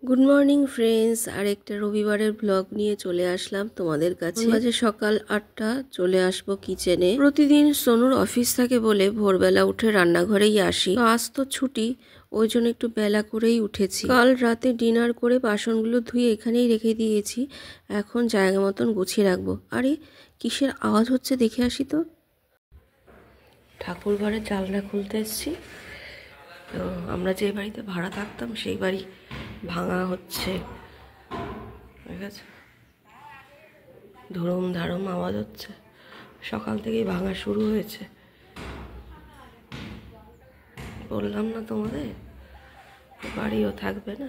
Good morning friends, আর একটা রবিবারের blog নিয়ে চলে আসলাম তোমাদের কাছে। বাজে সকাল 8টা। চলে আসবো কিচেনে। প্রতিদিন সোনুর অফিস থাকে বলে ভোরবেলা উঠে রান্নাঘরেই আসি। তো আজ তো ছুটি, ওই জন্য একটু বেলা করেই উঠেছি। কাল রাতে ডিনার করে বাসনগুলো ধুয়ে এখানেই রেখে দিয়েছি। এখন জায়গা মতন গুছিয়ে রাখবো। আরে কিসের আওয়াজ হচ্ছে দেখে আসি তো। ঠাকুর ঘরের জানলা খুলতে এসছি। তো আমরা যে বাড়িতে ভাড়া থাকতাম সেই বাড়ি ভাঙা হচ্ছে, ঠিক আছে। ধরম ধারম আওয়াজ হচ্ছে, সকাল থেকেই ভাঙা শুরু হয়েছে। বললাম না তোমাদের, বাড়িও থাকবে না।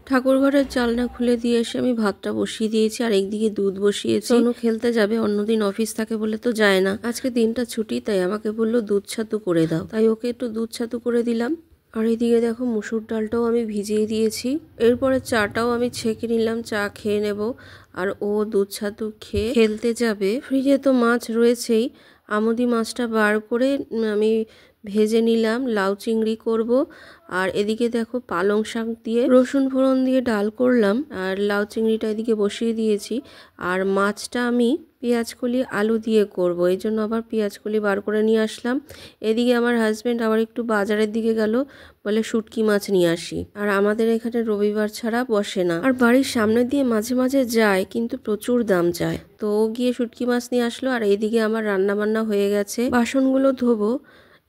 ঠাকুর ঘরের জানলা খুলে দিয়ে এসে আমি ভাতটা বসিয়ে দিয়েছি, আর একদিকে দুধ বসিয়েছি। সোনু খেলতে যাবে, অন্যদিন অফিস থাকে বলে তো যায় না। আজকে দিনটা ছুটি, তাই আমাকে বললো দুধ ছাতু করে দাও, তাই ওকে একটু দুধ ছাতু করে দিলাম। আর এইদিকে দেখো মুসুর ডালটাও আমি ভিজিয়ে দিয়েছি। এরপরে চাটাও আমি ছেঁকে নিলাম, চা খেয়ে নেব। আর ও দুধ ছাতু খেয়ে খেলতে যাবে। ফ্রিজে তো মাছ রয়েছেই, আমুদি মাছটা বার করে আমি ভেজে নিলাম, লাউ চিংড়ি করব। আর এদিকে দেখো পালং শাক দিয়ে রসুন ফোড়ন দিয়ে ডাল করলাম, আর লাউ চিংড়িটা এদিকে বসিয়ে দিয়েছি। আর মাছটা আমি পেঁয়াজকলি আলু দিয়ে করব, এই জন্য আবার পেঁয়াজকলি বার করে নিয়ে আসলাম। এদিকে আমার হাজব্যান্ড আবার একটু বাজারের দিকে গেল, বলে শুটকি মাছ নিয়ে আসি। আর আমাদের এখানে রবিবার ছাড়া বসে না। আর বাড়ির সামনে দিয়ে মাঝে মাঝে যায়, কিন্তু প্রচুর দাম চায়। তো ও গিয়ে শুটকি মাছ নিয়ে আসলো। আর এদিকে আমার রান্না বান্না হয়ে গেছে, বাসনগুলো ধোবো।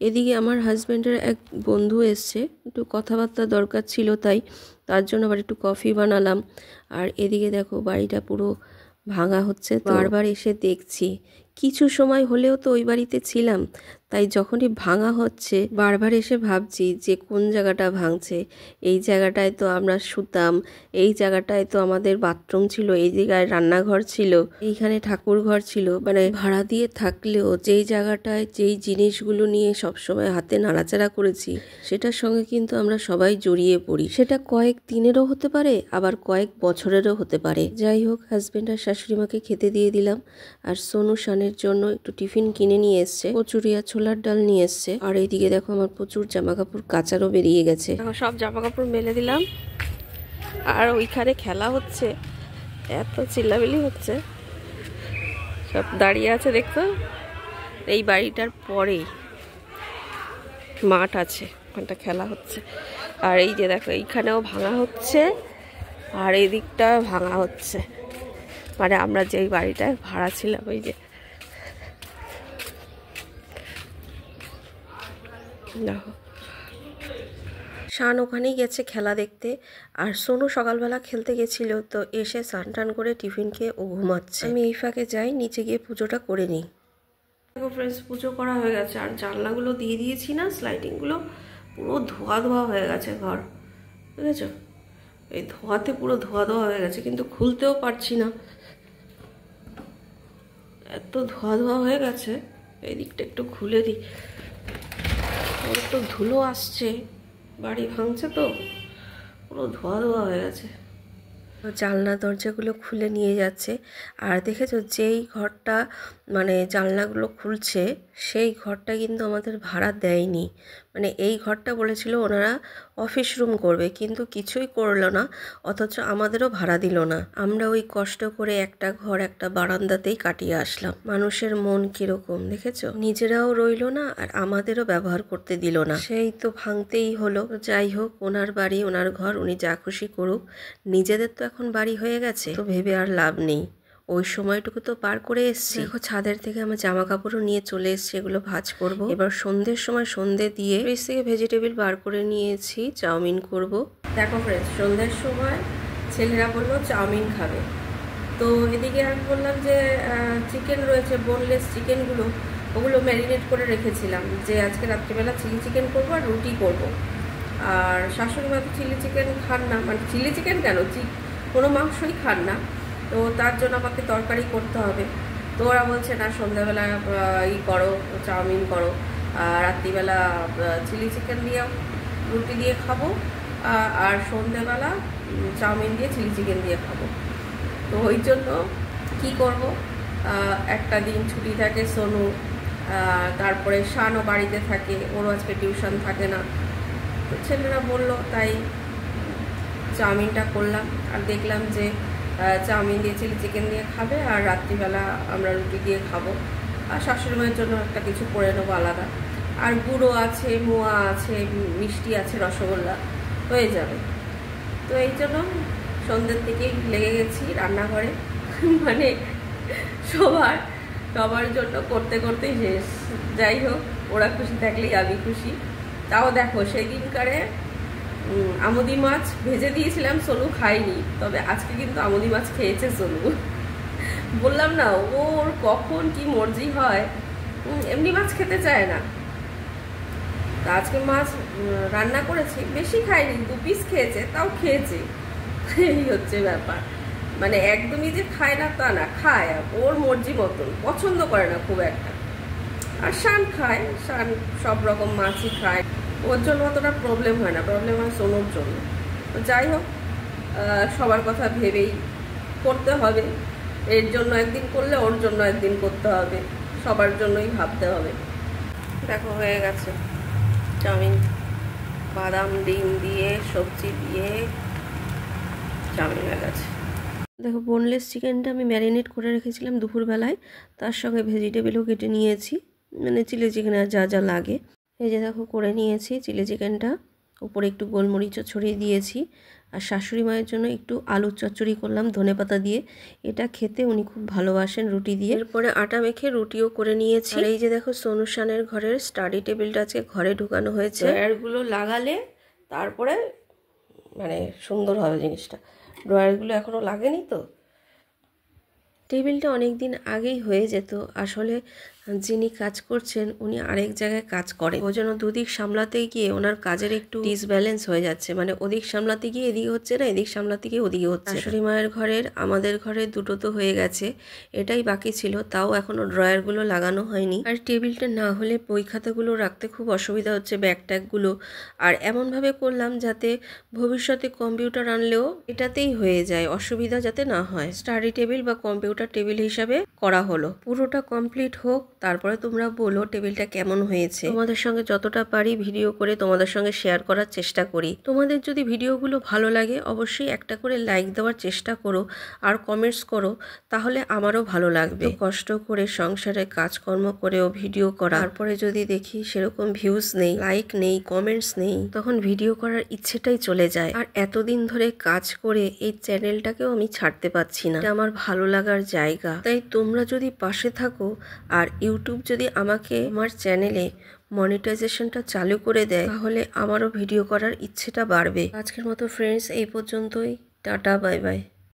এদিকে আমার হাজব্যান্ডের এক বন্ধু এসছে, একটু কথাবার্তা দরকার ছিল, তার জন্য আবার একটু কফি বানালাম। আর এদিকে দেখো বাড়িটা পুরো ভাঙা হচ্ছে, বারবার এসে দেখছি। কিছু সময় হলেও তো ওই বাড়িতে ছিলাম, তাই যখনই ভাঙা হচ্ছে বারবার এসে ভাবছি যে কোন জায়গাটা ভাঙছে। এই জায়গাটায় তো আমরা শুতাম, এই জায়গাটায় তো আমাদের বাথরুম ছিল, এই জায়গায় রান্নাঘর ছিল, এইখানে ঠাকুর ঘর ছিল। মানে ভাড়া দিয়ে থাকলেও যেই জায়গাটায় যেই জিনিসগুলো নিয়ে সবসময় হাতে নাড়াচাড়া করেছি, সেটার সঙ্গে কিন্তু আমরা সবাই জড়িয়ে পড়ি। সেটা কয়েক দিনেরও হতে পারে, আবার কয়েক বছরেরও হতে পারে। যাই হোক, হাজব্যান্ড আর শাশুড়ি মাকে খেতে দিয়ে দিলাম। আর সোনু শানের জন্য একটু টিফিন কিনে নিয়ে এসছে, কচুরি আর ছোলার ডাল নিয়ে এসছে। আর এইদিকে দেখো আমার প্রচুর জামা কাপড় কাচারও বেরিয়ে গেছে। সব জামা কাপড় মেলে দিলাম। আর ওইখানে খেলা হচ্ছে, এত চিল্লাবিলি হচ্ছে, সব দাঁড়িয়ে আছে দেখতো। এই বাড়িটার পরেই মাঠ আছে, ওখানটা খেলা হচ্ছে। আর এই যে দেখো এইখানেও ভাঙা হচ্ছে, আর এই দিকটা ভাঙা হচ্ছে। মানে আমরা যেই বাড়িটায় ভাড়া ছিলাম, ওই যে দেখো শান ওখানেই গেছে খেলা দেখতে। আর সোনু সকালবেলা খেলতে গেছিল, তো এসে স্নান টান করে টিফিন খেয়ে ও ঘুমাচ্ছে। আমি এই ফাঁকে যাই, নিচে গিয়ে পুজোটা করে নিই। দেখো ফ্রেন্ডস, পুজো করা হয়ে গেছে। আর জানলাগুলো দিয়ে দিয়েছি না, স্লাইডিংগুলো পুরো ধোয়া ধোয়া হয়ে গেছে ঘর, বুঝেছ? এই ধোয়াতে পুরো ধোয়া ধোয়া হয়ে গেছে, কিন্তু খুলতেও পারছি না, এত ধোয়া ধোয়া হয়ে গেছে। এই দিকটা একটু খুলে দিই, ওর তো ধুলো আসছে, বাড়ি ভাঙছে তো পুরো ধোয়া ধোয়া হয়ে গেছে। জানলা দরজাগুলো খুলে নিয়ে যাচ্ছে। আর দেখেছো যেই ঘরটা মানে জানলাগুলো খুলছে, সেই ঘরটা কিন্তু আমাদের ভাড়া দেয়নি। মানে এই ঘরটা বলেছিল ওনারা অফিস রুম করবে, কিন্তু কিছুই করলো না, অথচ আমাদেরও ভাড়া দিল না। আমরা ওই কষ্ট করে একটা ঘর একটা বারান্দাতেই কাটিয়ে আসলাম। মানুষের মন কিরকম দেখেছো, নিজেরাও রইলো না আর আমাদেরও ব্যবহার করতে দিল না। সেই তো ভাঙতেই হলো। যাই হোক, ওনার বাড়ি ওনার ঘর, উনি যা খুশি করুক। নিজেদের তো এখন বাড়ি হয়ে গেছে, তো ভেবে আর লাভ নেই। ওই সময়টুকু তো পার করে এসছি। দেখো ছাদের থেকে আমার জামা কাপড়ও নিয়ে চলে এসছি, এগুলো ভাঁজ করব। এবার সন্ধ্যের সময় সন্ধ্যে দিয়ে ফ্রিজ থেকে ভেজিটেবিল বার করে নিয়েছি, চাউমিন করব। দেখো ফ্রেন্ডস, সন্ধ্যের সময় ছেলেরা বললো চাউমিন খাবে, তো এদিকে আমি বললাম যে চিকেন রয়েছে, বোনলেস চিকেনগুলো, ওগুলো ম্যারিনেট করে রেখেছিলাম, যে আজকে রাত্রিবেলা চিলি চিকেন করবো আর রুটি করব। আর শাশুড়ি মা তো চিলি চিকেন খান না, মানে চিলি চিকেন কেন, কোনো মাংসই খান না, তো তার জন্য আমাকে তরকারি করতে হবে। তো ওরা বলছে না, সন্ধ্যাবেলা করো, চাউমিন করো, আর রাত্রিবেলা চিলি চিকেন দিয়ে রুটি দিয়ে খাবো, আর সন্ধ্যাবেলা চাউমিন দিয়ে চিলি চিকেন দিয়ে খাবো। তো ওই জন্য কী করব, একটা দিন ছুটি থাকে সোনু, তারপরে শানও বাড়িতে থাকে, ওরও আজকে টিউশন থাকে না। তো ছেলেরা বললো, তাই চাউমিনটা করলাম আর দেখলাম যে চাউমিন দিয়ে চিলি চিকেন দিয়ে খাবে আর রাত্রিবেলা আমরা রুটি দিয়ে খাবো। আর শাশুড়ি মায়ের জন্য একটা কিছু করে নেবো আলাদা। আর গুঁড়ো আছে, মোয়া আছে, মিষ্টি আছে, রসগোল্লা হয়ে যাবে। তো এই জন্য সন্ধ্যের থেকেই লেগে গেছি রান্নাঘরে, মানে সবার জন্য করতে করতেই শেষ। যাই হোক, ওরা খুশি থাকলেই আমি খুশি। তাও দেখো সেই দিনকারে আমুদি মাছ ভেজে দিয়েছিলাম, সোনু খাইনি, তবে আজকে কিন্তু আমুদি মাছ খেয়েছে সোনু। বললাম না, ওর কখন কি মর্জি হয়, এমনি মাছ খেতে চায় না। তা আজকে মাছ রান্না করেছি, বেশি খাইনি, 2 পিস খেয়েছে, তাও খেয়েছে। এই হচ্ছে ব্যাপার, মানে একদমই যে খায় না তা না, খায় ওর মর্জি মতন, পছন্দ করে না খুব একটা। আর শান খায়, শান সব রকম মাছই খায়, ওর জন্য অতটা প্রবলেম হয় না, প্রবলেম হয় সোনুর জন্য। তো যাই হোক, সবার কথা ভেবেই করতে হবে। এর জন্য একদিন করলে ওর জন্য একদিন করতে হবে, সবার জন্যই ভাবতে হবে। দেখো হয়ে গেছে চাউমিন, বাদাম ডিম দিয়ে সবজি দিয়ে চাউমিন হয়ে গেছে। দেখো বোনলেস চিকেনটা আমি ম্যারিনেট করে রেখেছিলাম দুপুরবেলায়, তার সঙ্গে ভেজিটেবলও কেটে নিয়েছি, মানে চিলি চিকেনে যা যা লাগে। এই যে দেখো করে নিয়েছি চিলি চিকেনটা, উপরে একটু গোলমরিচও ছড়িয়ে দিয়েছি। আর শাশুড়ি মায়ের জন্য একটু আলুর চচ্চড়ি করলাম ধনেপাতা দিয়ে, এটা খেতে উনি খুব ভালোবাসেন রুটি দিয়ে। এরপরে আটা মেখে রুটিও করে নিয়েছি। আর এই যে দেখো সোনুশানের ঘরের স্টাডি টেবিলটা আজকে ঘরে ঢুকানো হয়েছে। ড্রয়ারগুলো লাগালে তারপরে মানে সুন্দর হবে জিনিসটা, ড্রয়ারগুলো এখনও লাগেনি তো। টেবিলটা অনেক দিন আগেই হয়ে যেত, আসলে যিনি কাজ করছেন উনি আরেক জায়গায় কাজ করেন, ওই জন্য দুদিক সামলাতে গিয়ে ওনার কাজের একটু ডিসব্যালেন্স হয়ে যাচ্ছে, মানে ওদিক সামলাতে গিয়ে এদিকে হচ্ছে না, এদিক সামলাতে গিয়ে ওদিকে হচ্ছে। শাশুড়ি মায়ের ঘরের আমাদের ঘরের দুটো তো হয়ে গেছে, এটাই বাকি ছিল, তাও এখনও ড্রয়ারগুলো লাগানো হয়নি। আর টেবিলটা না হলে বই খাতাগুলো রাখতে খুব অসুবিধা হচ্ছে, ব্যাগ ট্যাগগুলো। আর এমনভাবে করলাম যাতে ভবিষ্যতে কম্পিউটার আনলেও এটাতেই হয়ে যায়, অসুবিধা যাতে না হয়। স্টাডি টেবিল বা কম্পিউটার টেবিল হিসাবে করা হলো। পুরোটা কমপ্লিট হোক, তারপরে তোমরা বলো টেবিলটা কেমন হয়েছে। তোমাদের সঙ্গে যতটা পারি ভিডিও করে তোমাদের সঙ্গে শেয়ার করার চেষ্টা করি। তোমাদের যদি ভিডিওগুলো ভালো লাগে অবশ্যই একটা করে লাইক দেওয়ার চেষ্টা করো আর কমেন্টস করো, তাহলে আমারও ভালো লাগবে। কষ্ট করে সংসারে কাজকর্ম করেও ভিডিও করা, তারপরে যদি দেখি সেরকম ভিউজ নেই, লাইক নেই, কমেন্টস নেই, তখন ভিডিও করার ইচ্ছেটাই চলে যায়। আর এতদিন ধরে কাজ করে এই চ্যানেলটাকেও আমি ছাড়তে পারছি না, এটা আমার ভালো লাগার জায়গা। তাই তোমরা যদি পাশে থাকো আর ইউটিউব যদি আমাকে আমার চ্যানেলে মনিটাইজেশনটা চালু করে দেয়, তাহলে আমারও ভিডিও করার ইচ্ছেটা বাড়বে। আজকের মতো ফ্রেন্ডস এই পর্যন্তই, টাটা বাই বাই।